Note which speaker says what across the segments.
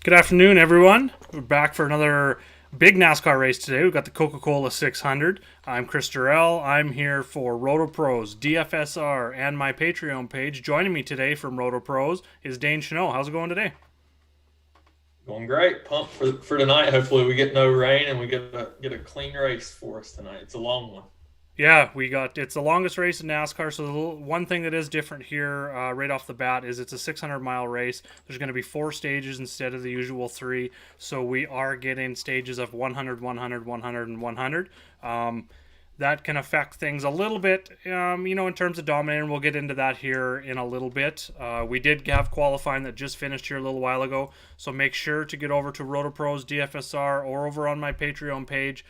Speaker 1: Good afternoon, everyone. We're back for another big NASCAR race today. We've got the Coca Cola 600. I'm Chris Durrell. I'm here for Roto Pros, DFSR, and my Patreon page. Joining me today from Roto Pros is Dane Chanel. How's it going today?
Speaker 2: Going great. Pumped for tonight. Hopefully we get no rain and we get a clean race for us tonight. It's a long one.
Speaker 1: Yeah, it's the longest race in NASCAR. So one thing that is different here, right off the bat, is it's a 600-mile race. There's going to be four stages instead of the usual three. So we are getting stages of 100, 100, 100, and 100. That can affect things a little bit, in terms of Dominator. And we'll get into that here in a little bit. We did have qualifying that just finished here a little while ago. So make sure to get over to RotoPros DFSR or over on my Patreon page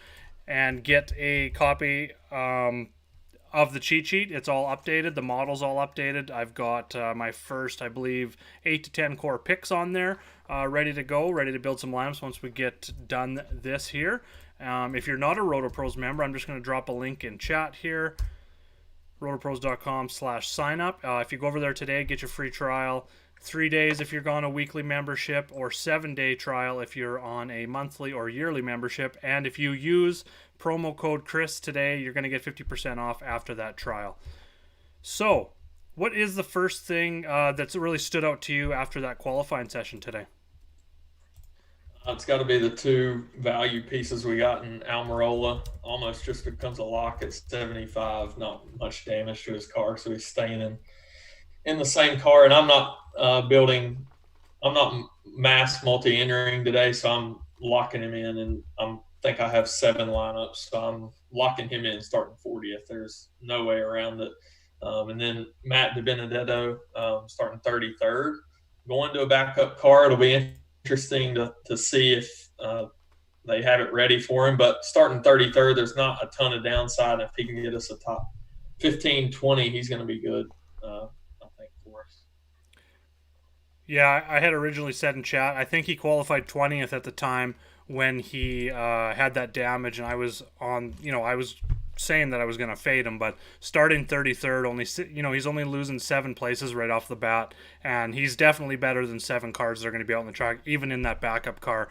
Speaker 1: and get a copy of the cheat sheet. It's all updated. The model's all updated. I've got my first, I believe, 8 to 10 core picks on there, ready to go, ready to build some lamps once we get done this here. If you're not a RotoPros member, I'm just going to drop a link in chat here, rotopros.com/sign up. If you go over there today, get your free trial. 3 days if you're on a weekly membership, or 7-day trial if you're on a monthly or yearly membership. And if you use promo code Chris today, you're going to get 50% off after that trial. So, what is the first thing that's really stood out to you after that qualifying session today?
Speaker 2: It's got to be the two value pieces we got in Almirola. Almost just becomes a lock at 75. Not much damage to his car, so he's staying in the same car. And I'm not building. I'm not mass multi-entering today, so I'm locking him in, and I think I have 7 lineups, so I'm locking him in starting 40th. There's no way around it. And then Matt DiBenedetto starting 33rd, going to a backup car. It'll be interesting to see if they have it ready for him. But starting 33rd, there's not a ton of downside. If he can get us a top 15, 20, he's going to be good, I think, for us.
Speaker 1: Yeah, I had originally said in chat, I think he qualified 20th at the time when he had that damage, and I was saying that I was going to fade him, but starting 33rd, he's only losing 7 places right off the bat, and he's definitely better than 7 cars that are going to be out on the track, even in that backup car.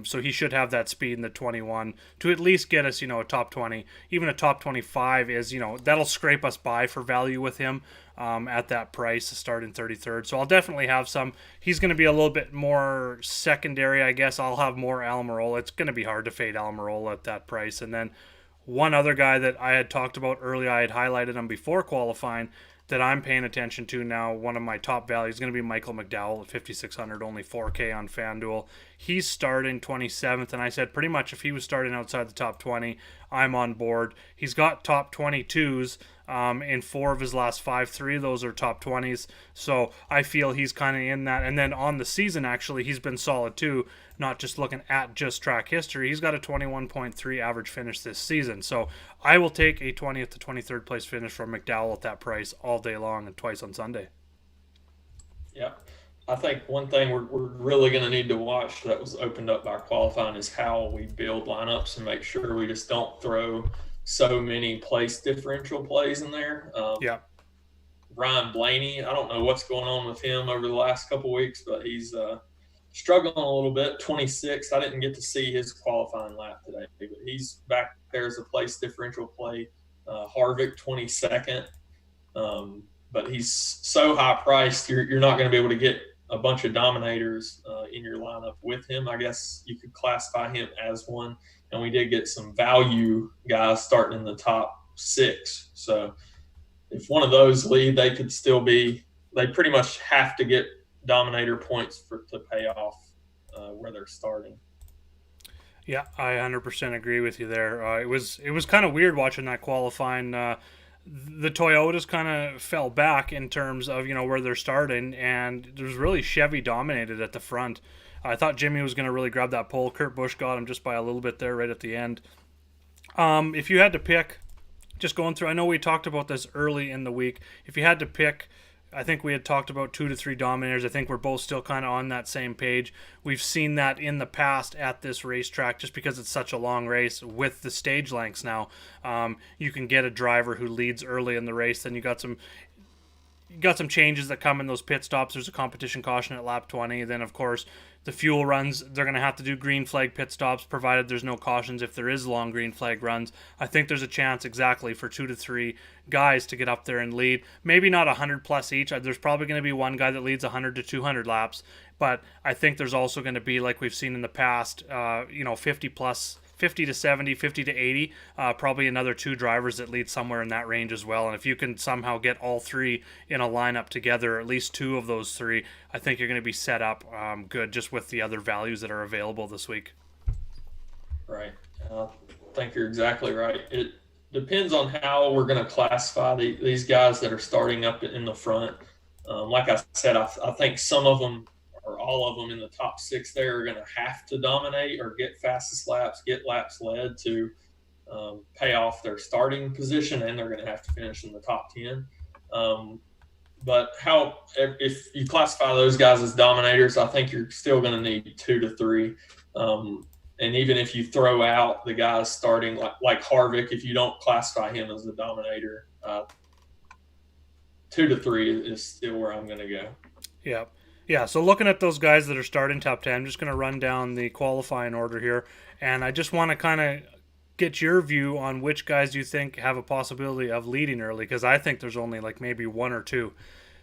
Speaker 1: So he should have that speed in the 21 to at least get us, a top 20. Even a top 25 is, that'll scrape us by for value with him at that price to start in 33rd. So I'll definitely have some. He's going to be a little bit more secondary, I guess. I'll have more Almirola. It's going to be hard to fade Almirola at that price. And then one other guy that I had talked about earlier, I had highlighted him before qualifying, that I'm paying attention to now, one of my top values is going to be Michael McDowell at 5,600, only 4K on FanDuel. He's starting 27th, and I said pretty much if he was starting outside the top 20, I'm on board. He's got top 22s in 4 of his last 5. 3 of those are top 20s, so I feel he's kind of in that. And then on the season, actually, he's been solid too, not just looking at just track history. He's got a 21.3 average finish this season, so I will take a 20th to 23rd place finish from McDowell at that price all day long and twice on Sunday.
Speaker 2: Yeah. I think one thing we're really going to need to watch that was opened up by qualifying is how we build lineups and make sure we just don't throw so many place differential plays in there.
Speaker 1: Yeah.
Speaker 2: Ryan Blaney, I don't know what's going on with him over the last couple of weeks, but he's struggling a little bit. 26th. I didn't get to see his qualifying lap today, but he's back there as a place differential play. Harvick, 22nd. But he's so high priced, you're not going to be able to get a bunch of dominators in your lineup with him. I guess you could classify him as one. And we did get some value guys starting in the top 6. So if one of those lead, they could still be. They pretty much have to get dominator points to pay off where they're starting.
Speaker 1: Yeah, I 100% agree with you there. It was kind of weird watching that qualifying. The Toyotas kind of fell back in terms of where they're starting, and there's really Chevy dominated at the front. I thought Jimmy was going to really grab that pole. Kurt Busch got him just by a little bit there right at the end. If you had to pick, just going through, I know we talked about this early in the week. If you had to pick, I think we had talked about 2 to 3 dominators. I think we're both still kind of on that same page. We've seen that in the past at this racetrack just because it's such a long race with the stage lengths now. You can get a driver who leads early in the race. Then you got some you got some changes that come in those pit stops. There's a competition caution at lap 20. Then, of course, the fuel runs, they're going to have to do green flag pit stops, provided there's no cautions. If there is long green flag runs, I think there's a chance exactly for 2 to 3 guys to get up there and lead. Maybe not 100 plus each. There's probably going to be one guy that leads 100 to 200 laps. But I think there's also going to be, like we've seen in the past, 50 plus 50 to 70, 50 to 80, probably another 2 drivers that lead somewhere in that range as well. And if you can somehow get all 3 in a lineup together, or at least 2 of those 3, I think you're going to be set up good just with the other values that are available this week.
Speaker 2: Right. I think you're exactly right. It depends on how we're going to classify these guys that are starting up in the front. Like I said, I think some of them, or all of them in the top 6 there, are going to have to dominate or get fastest laps, get laps led to pay off their starting position, and they're going to have to finish in the top 10. But if you classify those guys as dominators, I think you're still going to need 2 to 3. And even if you throw out the guys starting like Harvick, if you don't classify him as a dominator, 2 to 3 is still where I'm going to go.
Speaker 1: Yeah. Yeah, so looking at those guys that are starting top 10, I'm just going to run down the qualifying order here. And I just want to kind of get your view on which guys you think have a possibility of leading early, because I think there's only like maybe 1 or 2.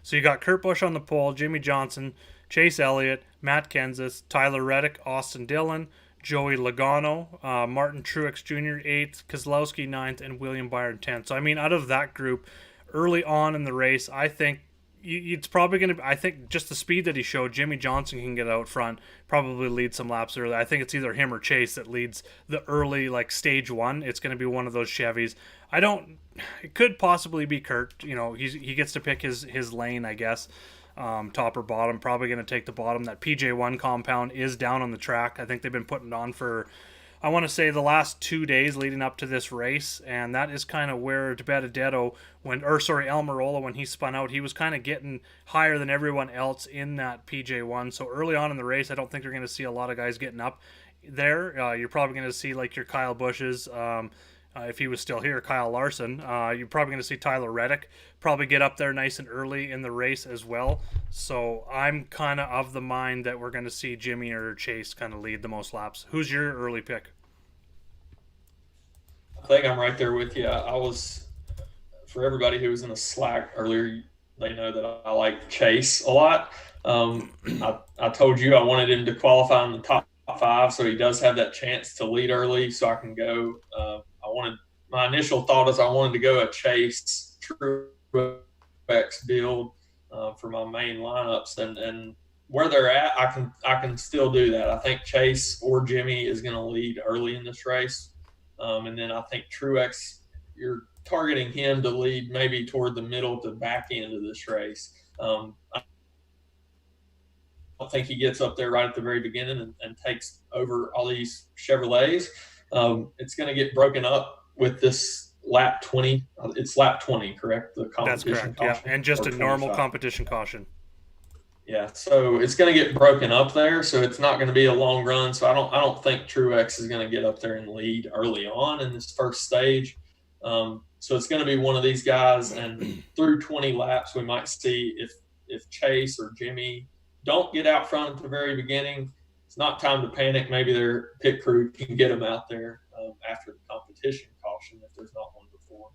Speaker 1: So you got Kurt Busch on the pole, Jimmy Johnson, Chase Elliott, Matt Kenseth, Tyler Reddick, Austin Dillon, Joey Logano, Martin Truex Jr. 8th, Keselowski 9th, and William Byron 10th. So, I mean, out of that group, early on in the race, I think it's probably going to, I think just the speed that he showed, Jimmy Johnson can get out front, probably lead some laps early. I think it's either him or Chase that leads the early, like, stage 1. It's going to be one of those Chevys. It could possibly be Kurt. He gets to pick his lane, I guess, top or bottom. Probably going to take the bottom. That PJ1 compound is down on the track. I think they've been putting it on for, I want to say, the last 2 days leading up to this race, and that is kind of where Almirola, when he spun out, he was kind of getting higher than everyone else in that PJ1. So early on in the race, I don't think you're going to see a lot of guys getting up there. You're probably going to see like your Kyle Busches, if he was still here, Kyle Larson. You're probably going to see Tyler Reddick probably get up there nice and early in the race as well. So I'm kind of the mind that we're going to see Jimmy or Chase kind of lead the most laps. Who's your early pick?
Speaker 2: I think I'm right there with you. I was, for everybody who was in the Slack earlier, they know that I like Chase a lot. I told you I wanted him to qualify in the top 5, so he does have that chance to lead early, so I can go. My initial thought is I wanted to go a Chase Truex build for my main lineups, and where they're at, I can still do that. I think Chase or Jimmy is going to lead early in this race. And then I think Truex, you're targeting him to lead maybe toward the middle to back end of this race. I don't think he gets up there right at the very beginning and takes over all these Chevrolets. It's going to get broken up with this lap 20. It's lap 20, correct? The competition.
Speaker 1: That's correct,
Speaker 2: caution,
Speaker 1: yeah. And just a
Speaker 2: 25.
Speaker 1: normal competition caution.
Speaker 2: Yeah, so it's going to get broken up there, so it's not going to be a long run. So I don't think Truex is going to get up there and lead early on in this first stage. So it's going to be one of these guys, and through 20 laps, we might see if Chase or Jimmy don't get out front at the very beginning. It's not time to panic. Maybe their pit crew can get them out there after the competition caution if there's not one before.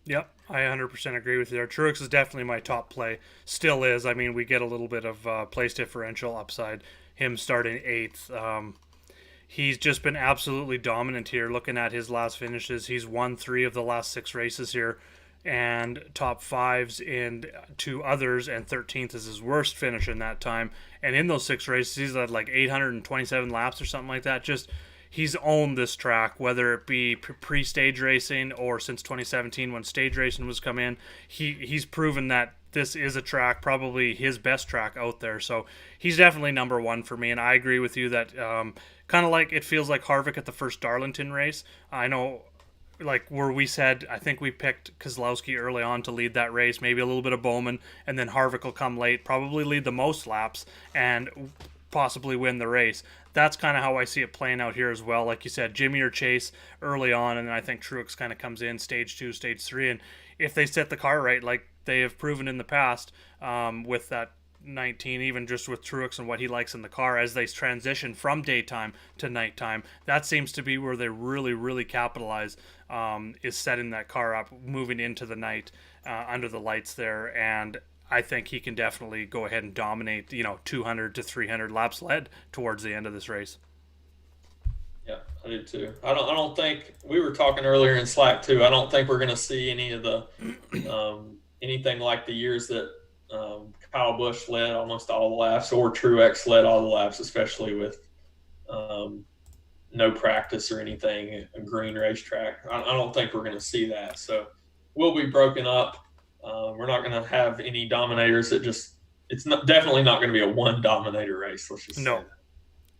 Speaker 1: Yep, I 100% agree with you there. Truex is definitely my top play. Still is. I mean, we get a little bit of place differential upside. Him starting 8th. He's just been absolutely dominant here. Looking at his last finishes, he's won 3 of the last 6 races here, and top 5s in 2 others, and 13th is his worst finish in that time. And in those 6 races, he's had like 827 laps or something like that. Just he's owned this track, whether it be pre-stage racing or since 2017 when stage racing was come in. He's proven that this is a track, probably his best track out there. So he's definitely number 1 for me. And I agree with you that kind of like it feels like Harvick at the first Darlington race. I know, like where we said, I think we picked Keselowski early on to lead that race, maybe a little bit of Bowman, and then Harvick will come late, probably lead the most laps and possibly win the race. That's kind of how I see it playing out here as well. Like you said, Jimmy or Chase early on, and then I think Truex kind of comes in stage 2, stage 3, and if they set the car right, like they have proven in the past with that 19, even just with Truex and what he likes in the car as they transition from daytime to nighttime. That seems to be where they really, really capitalize, is setting that car up, moving into the night under the lights there. And I think he can definitely go ahead and dominate, 200 to 300 laps led towards the end of this race.
Speaker 2: Yeah, I do too. I don't think we were talking earlier in Slack too. I don't think we're going to see any of the anything like the years that Kyle Busch led almost all the laps, or Truex led all the laps, especially with no practice or anything, a green racetrack. I don't think we're going to see that. So we'll be broken up. We're not going to have any dominators that just. It's definitely not going to be a one dominator race. Let's just
Speaker 1: no.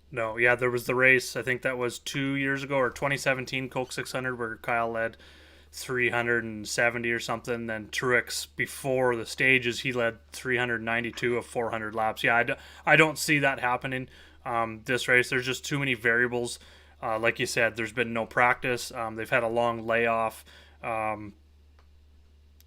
Speaker 1: No, yeah, there was the race. I think that was 2 years ago, or 2017 Coke 600, where Kyle led 370 or something. Then Truex, before the stages, he led 392 of 400 laps. Yeah, I don't see that happening this race. There's just too many variables. Like you said, there's been no practice. They've had a long layoff.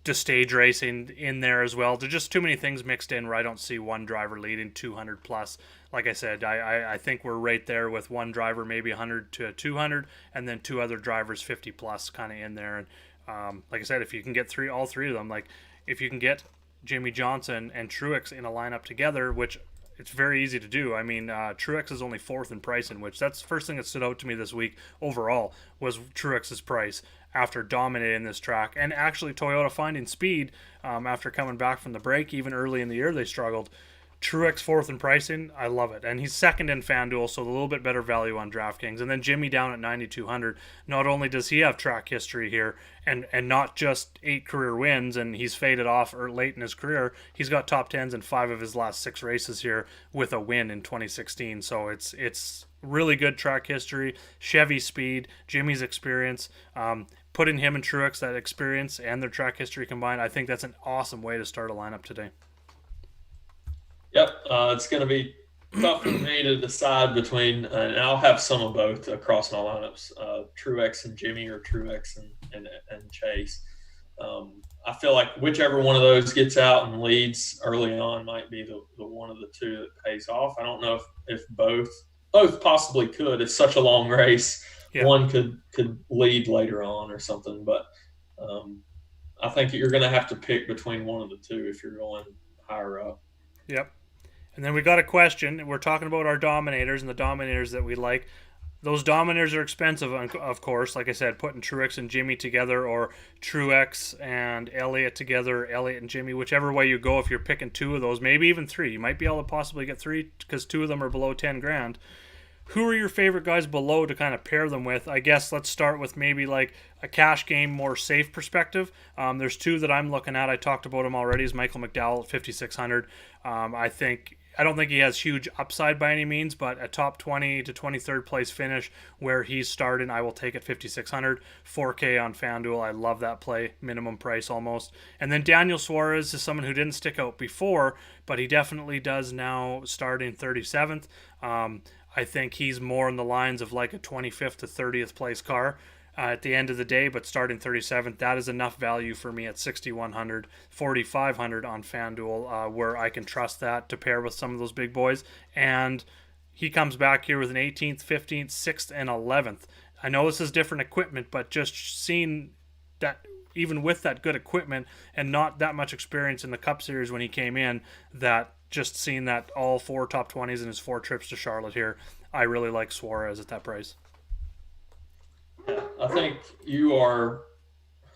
Speaker 1: To stage racing in there as well. There's just too many things mixed in where I don't see one driver leading 200 plus. Like I said, I think we're right there with one driver maybe 100 to 200, and then two other drivers 50 plus kind of in there. And like I said, if you can get all three of them, like if you can get Jimmy Johnson and Truex in a lineup together, which it's very easy to do. I mean, Truex is only fourth in pricing, which that's the first thing that stood out to me this week overall was Truex's price after dominating this track. And actually Toyota finding speed after coming back from the break. Even early in the year they struggled. Truex fourth in pricing, I love it. And he's second in FanDuel, so a little bit better value on DraftKings. And then Jimmy down at 9,200. Not only does he have track history here and not just 8 career wins, and he's faded off late in his career, he's got top 10s in 5 of his last 6 races here with a win in 2016. So it's really good track history, Chevy speed, Jimmy's experience. Putting him and Truex, that experience and their track history combined, I think that's an awesome way to start a lineup today.
Speaker 2: Yep, it's going to be tough for me to decide between, and I'll have some of both across my lineups, Truex and Jimmy or Truex and Chase. I feel like whichever one of those gets out and leads early on might be the one of the two that pays off. I don't know if both possibly could. It's such a long race. Yeah. One could lead later on or something, but I think you're going to have to pick between one of the two if you're going higher up.
Speaker 1: Yep. And then we got a question. We're talking about our Dominators and the Dominators that we like. Those Dominators are expensive, of course. Like I said, putting Truex and Jimmy together, or Truex and Elliott together, Elliott and Jimmy, whichever way you go. If you're picking 2 of those, maybe even 3, you might be able to possibly get 3 because 2 of them are below 10 grand. Who are your favorite guys below to kind of pair them with? I guess let's start with maybe like a cash game, more safe perspective. There's 2 that I'm looking at. I talked about him already. Is Michael McDowell at 5,600. I don't think he has huge upside by any means, but a top 20 to 23rd place finish where he's starting, I will take at 5,600. 4K on FanDuel. I love that play. Minimum price almost. And then Daniel Suarez is someone who didn't stick out before, but he definitely does now, starting 37th. I think he's more in the lines of like a 25th to 30th place car at the end of the day, but starting 37th, that is enough value for me at 6,100, 4,500 on FanDuel, where I can trust that to pair with some of those big boys. And he comes back here with an 18th, 15th, 6th, and 11th. I know this is different equipment, but just seeing that even with that good equipment and not that much experience in the Cup Series when he came in, that just seeing that all 4 top 20s in his 4 trips to Charlotte here, I really like Suarez at that price.
Speaker 2: Yeah, I think you are.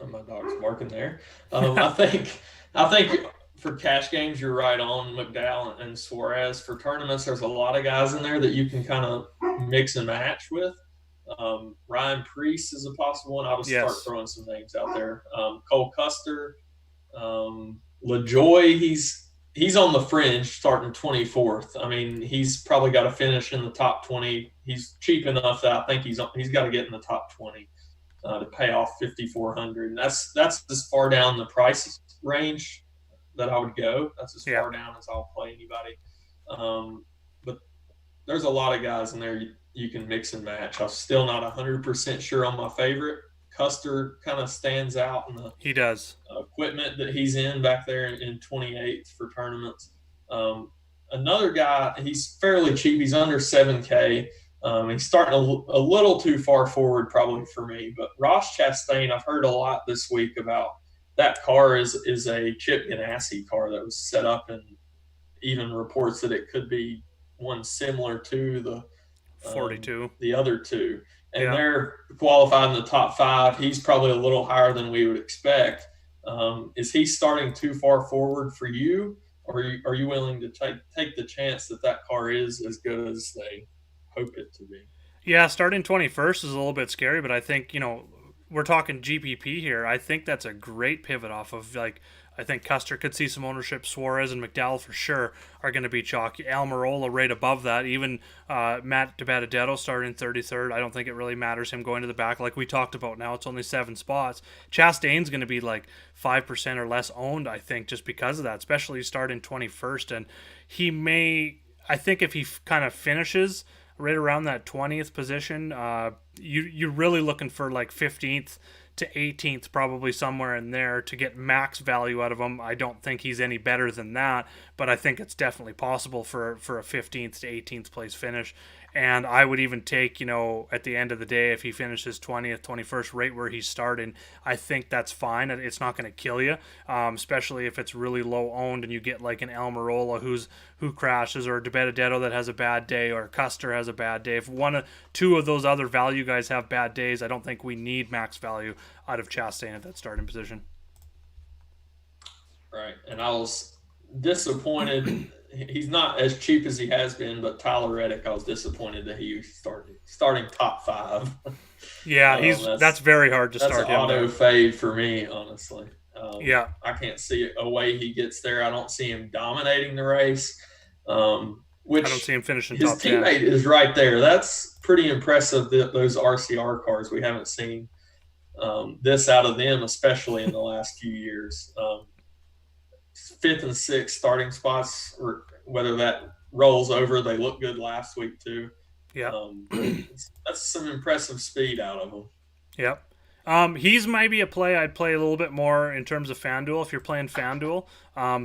Speaker 2: Oh, my dog's barking there. I think for cash games you're right on McDowell and Suarez. For tournaments, there's a lot of guys in there that you can kind of mix and match with. Ryan Preece is a possible one. I'll just start throwing some names out there. Cole Custer, LaJoy. He's on the fringe, starting 24th. I mean, he's probably got to finish in the top 20. He's cheap enough that I think he's got to get in the top 20 to pay off 5,400. And that's as far down the price range that I would go. That's as far down as I'll play anybody. But there's a lot of guys in there you can mix and match. I'm still not 100% sure on my favorite Custer kind of stands out in the
Speaker 1: He does.
Speaker 2: equipment that he's in back there in 28th for tournaments. Another guy, he's fairly cheap. He's under 7K. He's starting a little too far forward probably for me. But Ross Chastain, I've heard a lot this week about that car is a Chip Ganassi car that was set up, and even reports that it could be one similar to
Speaker 1: 42.
Speaker 2: the other two. And
Speaker 1: Yeah.
Speaker 2: they're qualified in the top 5. He's probably a little higher than we would expect. Is he starting too far forward for you, or are you willing to take the chance that car is as good as they hope it to be?
Speaker 1: Yeah, starting 21st is a little bit scary, but I think, we're talking GPP here. I think that's a great pivot off of, like, I think Custer could see some ownership. Suarez and McDowell for sure are going to be chalky. Almirola right above that. Even Matt DiBenedetto starting 33rd. I don't think it really matters him going to the back like we talked about. Now it's only 7 spots. Chastain's going to be like 5% or less owned, I think, just because of that, especially starting 21st. And he may, I think if he kind of finishes right around that 20th position, you're really looking for like 15th to 18th, probably somewhere in there, to get max value out of him. I don't think he's any better than that, but I think it's definitely possible for a 15th to 18th place finish. And I would even take, at the end of the day, if he finishes 20th, 21st, right where he's starting, I think that's fine. It's not going to kill you, especially if it's really low owned and you get like an Almirola who crashes, or DiBenedetto that has a bad day, or Custer has a bad day. If two of those other value guys have bad days, I don't think we need max value out of Chastain at that starting position.
Speaker 2: Right. And I was disappointed. He's not as cheap as he has been, but Tyler Reddick, I was disappointed that he was starting top 5.
Speaker 1: Yeah, that's very hard to start him.
Speaker 2: That's an auto fade for me, honestly.
Speaker 1: Yeah,
Speaker 2: I can't see a way he gets there. I don't see him dominating the race. Which
Speaker 1: I don't see him finishing
Speaker 2: his
Speaker 1: top 10.
Speaker 2: teammate is right there. That's pretty impressive. Those RCR cars, we haven't seen this out of them, especially in the last few years. 5th and 6th starting spots, or whether that rolls over, they look good last week too.
Speaker 1: Yeah,
Speaker 2: that's some impressive speed out of them.
Speaker 1: Yep. He's maybe a play I'd play a little bit more in terms of FanDuel. If you're playing FanDuel,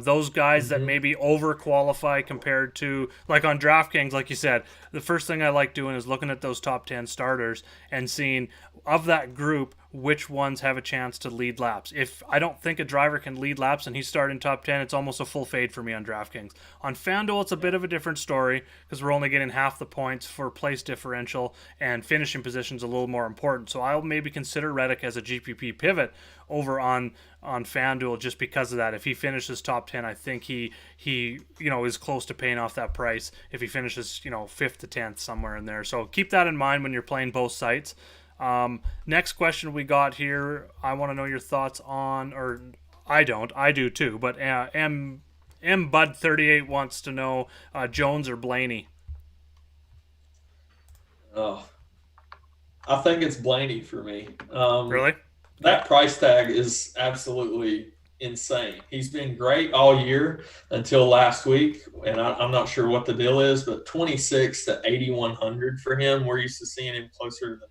Speaker 1: those guys that maybe overqualify compared to, like on DraftKings, like you said, the first thing I like doing is looking at those top 10 starters and seeing of that group which ones have a chance to lead laps. If I don't think a driver can lead laps and he's starting top 10, it's almost a full fade for me on DraftKings. On FanDuel, it's a bit of a different story because we're only getting half the points for place differential, and finishing position's a little more important. So I'll maybe consider Reddick as a GPP pivot over on FanDuel just because of that. If he finishes top 10, I think he is close to paying off that price if he finishes 5th to 10th, somewhere in there. So keep that in mind when you're playing both sites. Next question we got here, I want to know your thoughts on, or I do too, but M Bud 38 wants to know Jones or Blaney.
Speaker 2: Oh, I think it's Blaney for me.
Speaker 1: Really?
Speaker 2: That price tag is absolutely insane. He's been great all year until last week, and I'm not sure what the deal is, but 26 to 8,100 for him. We're used to seeing him closer to the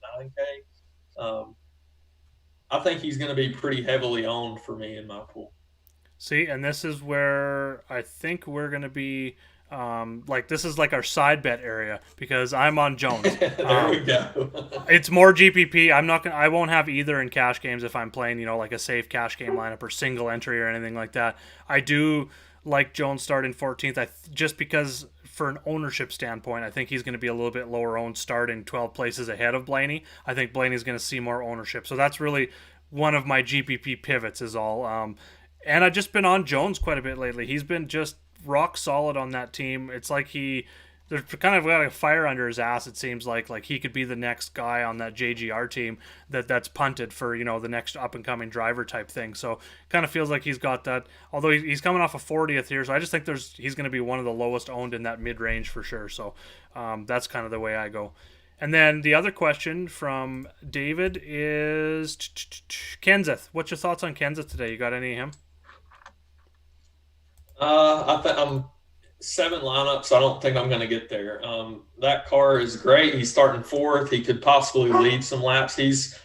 Speaker 2: 9K. I think he's going to be pretty heavily owned for me in my pool.
Speaker 1: See, and this is where I think we're going to be. This is like our side bet area because I'm on Jones.
Speaker 2: There we go.
Speaker 1: It's more GPP. I won't have either in cash games if I'm playing, like a safe cash game lineup or single entry or anything like that. I do like Jones starting 14th. Just because for an ownership standpoint, I think he's going to be a little bit lower owned, starting 12 places ahead of Blaney. I think Blaney's going to see more ownership. So that's really one of my GPP pivots is all. And I've just been on Jones quite a bit lately. He's been just rock solid on that team. It's like there's kind of got a fire under his ass. It seems like he could be the next guy on that JGR team that's punted for the next up and coming driver type thing. So kind of feels like he's got that. Although he's coming off a 40th here, so I just think he's going to be one of the lowest owned in that mid range for sure. So that's kind of the way I go. And then the other question from David is Kenseth. What's your thoughts on Kenseth today? You got any of him?
Speaker 2: I'm 7 lineups. I don't think I'm going to get there. That car is great. He's starting 4th. He could possibly lead some laps. He's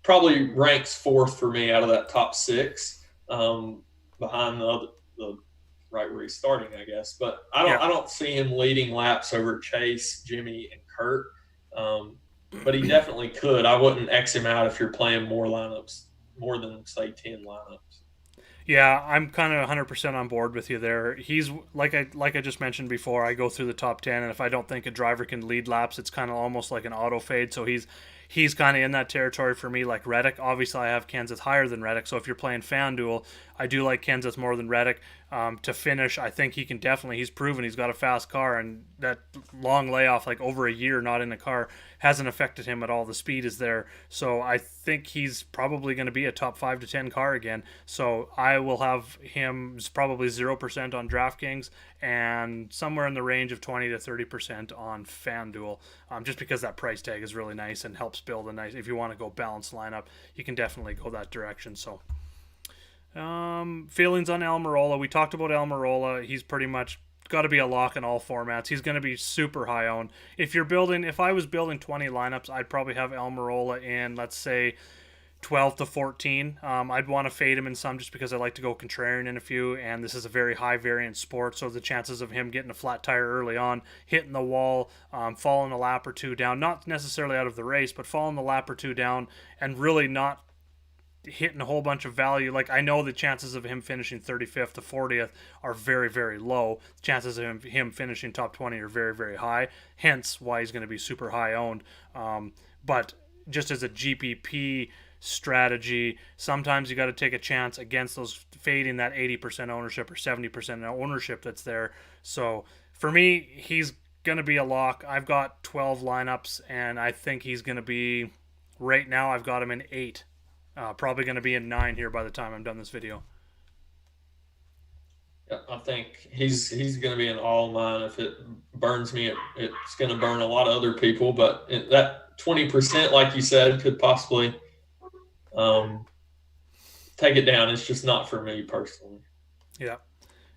Speaker 2: probably ranks fourth for me out of that top six, behind the right where he's starting, I guess. But
Speaker 1: Yeah.
Speaker 2: I don't see him leading laps over Chase, Jimmy, and Kurt. Um, but he definitely could. I wouldn't X him out if you're playing more lineups, more than say 10 lineups.
Speaker 1: Yeah, I'm kind of 100% on board with you there. He's like I just mentioned before. I go through the top 10, and if I don't think a driver can lead laps, it's kind of almost like an auto fade. So he's kind of in that territory for me, like Reddick. Obviously, I have Kenseth higher than Reddick. So if you're playing FanDuel, I do like Kenseth more than Reddick. To finish, I think he can definitely. He's proven he's got a fast car, and that long layoff, like over a year not in the car, hasn't affected him at all. The speed is there, so I think he's probably going to be a top 5 to 10 car again. So I will have him probably 0% on DraftKings and somewhere in the range of 20 to 30% on FanDuel, just because that price tag is really nice and helps build a nice. If you want to go balanced lineup, you can definitely go that direction. So feelings on Almirola. We talked about Almirola. He's pretty much got to be a lock in all formats. He's going to be super high owned. If I was building 20 lineups, I'd probably have Almirola in, let's say, 12 to 14. I'd want to fade him in some just because I like to go contrarian in a few, and this is a very high variance sport, so the chances of him getting a flat tire early on, hitting the wall, falling a lap or two down, not necessarily out of the race, but falling a lap or two down and really not hitting a whole bunch of value. Like, I know the chances of him finishing 35th to 40th are very, very low. The chances of him finishing top 20 are very, very high. Hence why he's going to be super high owned. But just as a GPP strategy, sometimes you got to take a chance against those fading that 80% ownership or 70% ownership that's there. So for me, he's going to be a lock. I've got 12 lineups, and I think he's going to be, right now I've got him in 8. Probably going to be in 9 here by the time I'm done this video.
Speaker 2: Yeah, I think he's going to be in all mine. If it burns me, it's going to burn a lot of other people. But that 20%, like you said, could possibly take it down. It's just not for me personally.
Speaker 1: Yeah.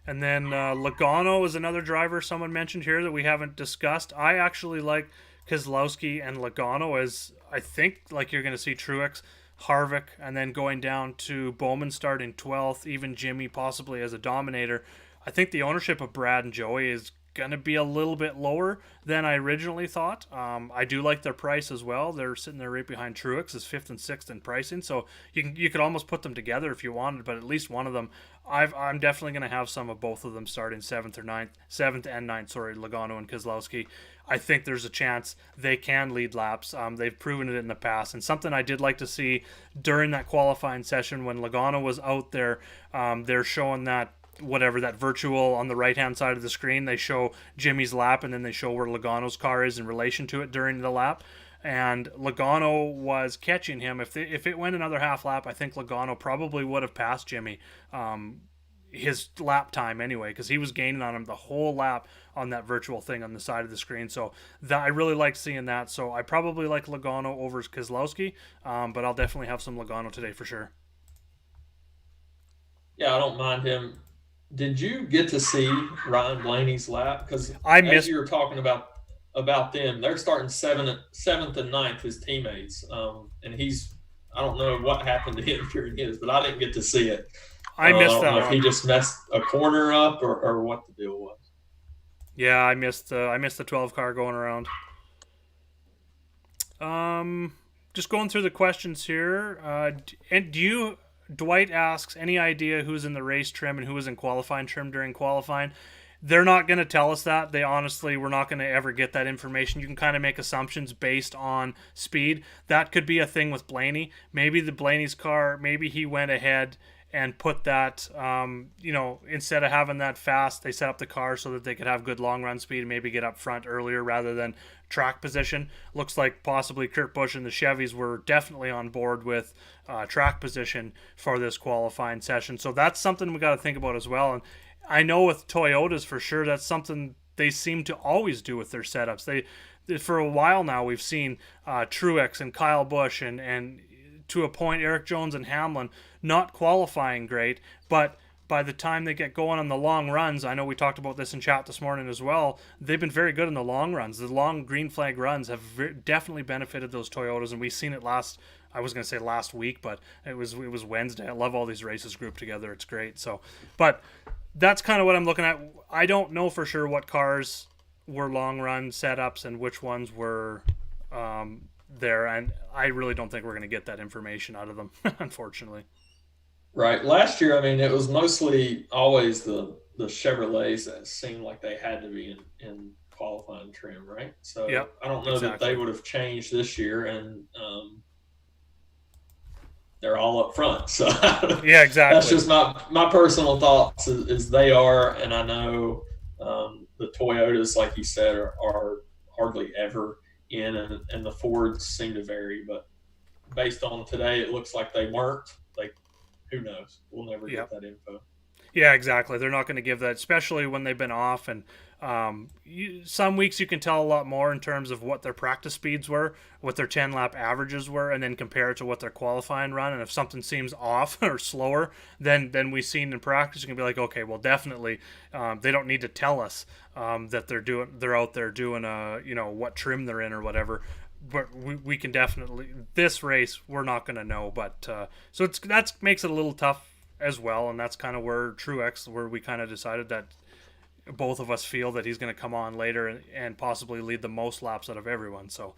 Speaker 1: And then Logano is another driver someone mentioned here that we haven't discussed. I actually like Keselowski and Logano as, I think, like you're going to see Truex, Harvick, and then going down to Bowman starting 12th, even Jimmy possibly as a Dominator. I think the ownership of Brad and Joey is going to be a little bit lower than I originally thought. I do like their price as well. They're sitting there right behind Truex as 5th and 6th in pricing, so you could almost put them together if you wanted, but at least one of them. I'm definitely going to have some of both of them starting 7th and 9th. Sorry, Logano and Keselowski. I think there's a chance they can lead laps. They've proven it in the past. And something I did like to see during that qualifying session when Logano was out there, they're showing that that virtual on the right-hand side of the screen. They show Jimmy's lap, and then they show where Logano's car is in relation to it during the lap. And Logano was catching him. If it went another half lap, I think Logano probably would have passed Jimmy. His lap time anyway, because he was gaining on him the whole lap on that virtual thing on the side of the screen. So I really like seeing that. So I probably like Logano over Keselowski, but I'll definitely have some Logano today for sure.
Speaker 2: Yeah, I don't mind him. Did you get to see Ryan Blaney's lap? Because
Speaker 1: I
Speaker 2: as
Speaker 1: missed.
Speaker 2: you were talking about them, they're starting seventh and ninth, his teammates, and I don't know what happened to him during his, but I didn't get to see it.
Speaker 1: I missed
Speaker 2: don't
Speaker 1: that
Speaker 2: know if
Speaker 1: one.
Speaker 2: he just messed a corner up or what the deal was.
Speaker 1: Yeah, I missed the 12 car going around. Just going through the questions here. And Dwight asks, any idea who's in the race trim and who was in qualifying trim during qualifying? They're not going to tell us that. We're not going to ever get that information. You can kind of make assumptions based on speed. That could be a thing with Blaney. Maybe the Blaney's car, maybe he went ahead and put that, instead of having that fast, they set up the car so that they could have good long run speed and maybe get up front earlier rather than track position. Looks like possibly Kurt Busch and the Chevys were definitely on board with track position for this qualifying session. So that's something we got to think about as well. And I know with Toyotas for sure, that's something they seem to always do with their setups. For a while now, we've seen Truex and Kyle Busch and to a point, Eric Jones and Hamlin not qualifying great, but by the time they get going on the long runs, I know we talked about this in chat this morning as well, they've been very good in the long runs. The long green flag runs have definitely benefited those Toyotas, and we've seen it last I was going to say last week, but it was Wednesday. I love all these races grouped together. It's great. So, but that's kind of what I'm looking at. I don't know for sure what cars were long run setups and which ones were there, and I really don't think we're going to get that information out of them, unfortunately.
Speaker 2: Right. Last year, I mean, it was mostly always the Chevrolets that seemed like they had to be in qualifying trim, right? So
Speaker 1: Yep,
Speaker 2: I don't know that
Speaker 1: exactly.
Speaker 2: they would have changed this year, and they're all up front. So
Speaker 1: Yeah,
Speaker 2: that's
Speaker 1: exactly.
Speaker 2: just my personal thoughts is they are, and I know the Toyotas, like you said, are hardly ever in, and the Fords seem to vary, but based on today, it looks like they weren't. Like, who knows? We'll never get
Speaker 1: Yep.
Speaker 2: that info.
Speaker 1: Yeah, exactly. They're not going to give that, especially when they've been off. And some weeks you can tell a lot more in terms of what their practice speeds were, what their 10 lap averages were, and then compare it to what their qualifying run. And if something seems off or slower than we've seen in practice, you can be like, okay, well, definitely they don't need to tell us that they're out there doing what trim they're in or whatever. But we can definitely, this race we're not going to know. But so that makes it a little tough as well, and that's kind of where Truex, where we kind of decided that both of us feel that he's going to come on later and possibly lead the most laps out of everyone. So,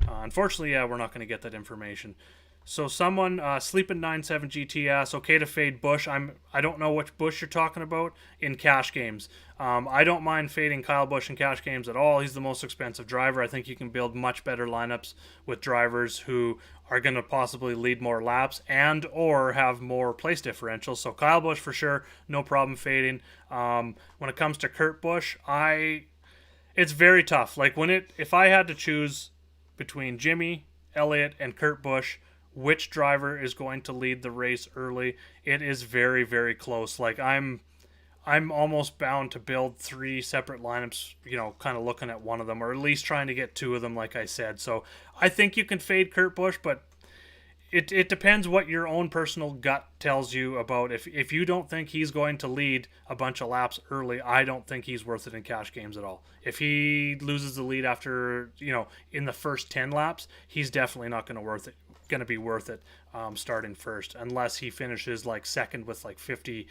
Speaker 1: unfortunately, yeah, we're not going to get that information. So, someone sleeping 97 GTS, okay to fade Bush. I don't know which Bush you're talking about in cash games. I don't mind fading Kyle Busch in cash games at all. He's the most expensive driver. I think you can build much better lineups with drivers who are going to possibly lead more laps and or have more place differentials. So Kyle Busch for sure, no problem fading. When it comes to Kurt Busch, it's very tough. Like if I had to choose between Jimmy Elliott and Kurt Busch, which driver is going to lead the race early, it is very, very close. Like I'm almost bound to build three separate lineups, kind of looking at one of them, or at least trying to get two of them, like I said. So I think you can fade Kurt Busch, but it depends what your own personal gut tells you about. If you don't think he's going to lead a bunch of laps early, I don't think he's worth it in cash games at all. If he loses the lead after, in the first 10 laps, he's definitely not going to be worth it starting first unless he finishes like second with like 50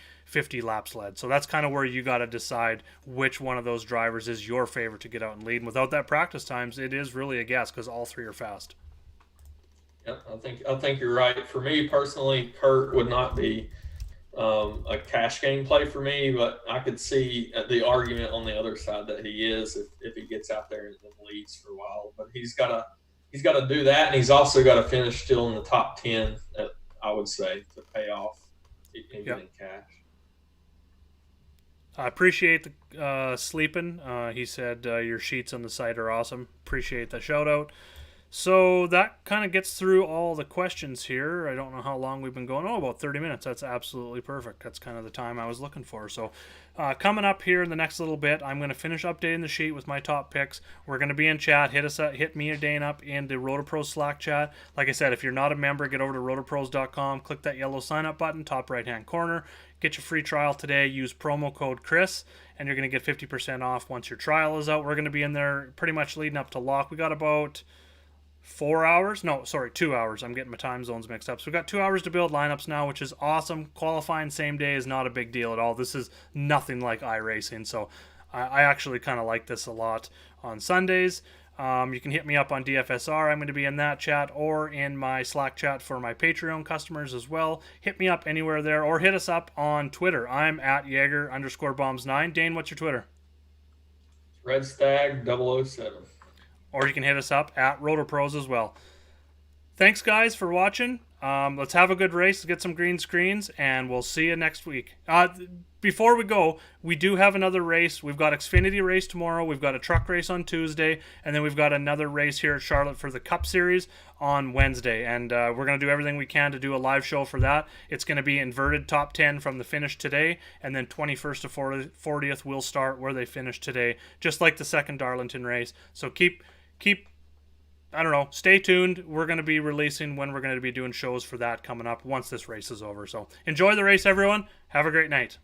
Speaker 1: laps led. So that's kind of where you got to decide which one of those drivers is your favorite to get out and lead. And without that practice times, it is really a guess because all three are fast.
Speaker 2: Yeah, I think you're right. For me personally, Kurt would not be a cash game play for me, but I could see the argument on the other side that he is if he gets out there and leads for a while. But he's got to do that, and he's also got to finish still in the top 10. I would say to pay off and
Speaker 1: Yep.
Speaker 2: getting cash.
Speaker 1: I appreciate the sleeping. He said your sheets on the site are awesome. Appreciate the shout out. So that kind of gets through all the questions here. I don't know how long we've been going. Oh, about 30 minutes. That's absolutely perfect. That's kind of the time I was looking for. So coming up here in the next little bit, I'm going to finish updating the sheet with my top picks. We're going to be in chat. Hit us up, hit me or Dane up in the RotoPros Slack chat. Like I said, if you're not a member, get over to rotopros.com. Click that yellow sign up button, top right hand corner. Get your free trial today. Use promo code Chris, and you're going to get 50% off once your trial is out. We're going to be in there pretty much leading up to lock. We got about 4 hours. No, sorry, 2 hours. I'm getting my time zones mixed up. So we've got 2 hours to build lineups now, which is awesome. Qualifying same day is not a big deal at all. This is nothing like iRacing. So I actually kind of like this a lot on Sundays. You can hit me up on DFSR. I'm going to be in that chat or in my Slack chat for my Patreon customers as well. Hit me up anywhere there or hit us up on Twitter. I'm at Jaeger_bombs9. Dane, what's your Twitter?
Speaker 2: Red Stag 007.
Speaker 1: Or you can hit us up at RotoPros as well. Thanks, guys, for watching. Let's have a good race, get some green screens, and we'll see you next week. Before we go, we do have another race. We've got Xfinity race tomorrow. We've got a truck race on Tuesday, and then we've got another race here at Charlotte for the Cup Series on Wednesday. And we're going to do everything we can to do a live show for that. It's going to be inverted top 10 from the finish today, and then 21st to 40th will start where they finish today, just like the second Darlington race. So keep I don't know, stay tuned. We're going to be releasing when we're going to be doing shows for that coming up once this race is over. So enjoy the race, everyone. Have a great night.